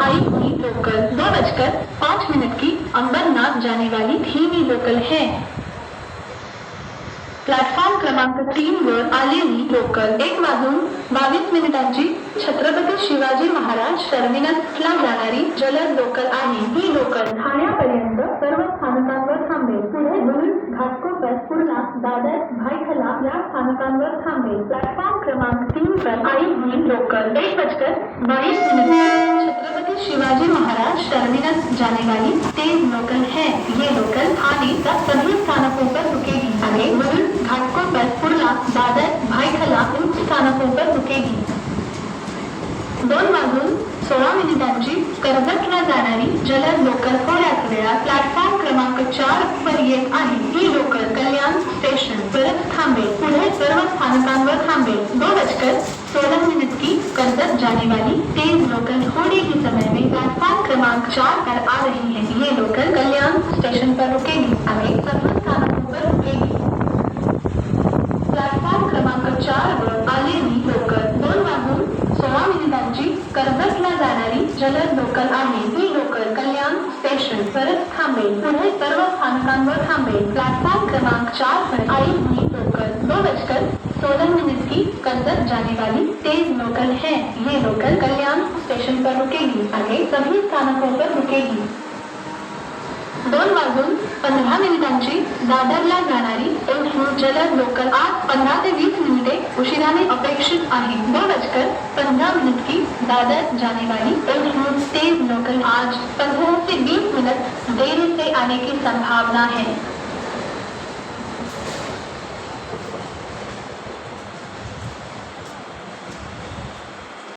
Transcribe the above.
आई हुई लोकल 2:05 की अंबरनाथ जाने वाली धीमी लोकल है। प्लॅटफॉर्म क्रमांक 3 वर आलेली लोकल 1:22 छत्रपती शिवाजी महाराज टर्मिनसला जाणारी जलद लोकल आहे। ही लोकल ठाण्यापर्यंत सर्व स्थानकांवर थांबेल। पुढे मुलुंड, घाटकोपर, कुर्ला, दादर, भायखला या स्थानकांवर थांबेल। प्लॅटफॉर्म क्रमांक 3 पर आई हुई लोकल 1:22 छत्रपति शिवाजी महाराज टर्मिनस जाने वाली तेज लोकल है। ये लोकल ठाणे तक सभी स्थानकों पर रुकेगी। आगे मुलुंड, घाटकोपर, कुर्ला, दादर, भायखला इन स्थानकों पर रुकेगी। 2:16 कर्जतला जाणारी जलद लोकल थोड्याच वेळात प्लॅटफॉर्म क्रमांक 4 वर येत आहे। ही लोकल कल्याण स्टेशन परत थांबेल। पुढे सर्व स्थानकांवर थांबेल। 2:16 की कर्जत जाने वाली तेज लोकल थोड़े ही समय में प्लेटफॉर्म क्रमांक 4 पर आ रही है। ये लोकल कल्याण स्टेशन पर रुकेगी। आगे सभी स्थानकों पर रुकेगी। प्लॅटफॉर्म क्रमांक 4 वर आलेली लोकल 2:16 कर्जतला जाणारी जलद लोकल आहे। ही लोकल कल्याण स्टेशन परत थांबेल। पुढे सर्व स्थानकांवर थांबेल। प्लॅटफॉर्म क्रमांक 4 पर आई हुई लोकल 2:16 की कर्जत जाने वाली तेज लोकल है। ये लोकल कल्याण स्टेशन पर रुकेगी। आगे सभी स्थानकों पर रुकेगी। 2:15 दादरला जाणारी जलद लोकल आज 15 ते 20 मिनिटे उशिराने अपेक्षित आहे। 2:15 की दादर जाने वाली तेज लोकल आज 15 से 20 मिनट देरी से आने की संभावना है।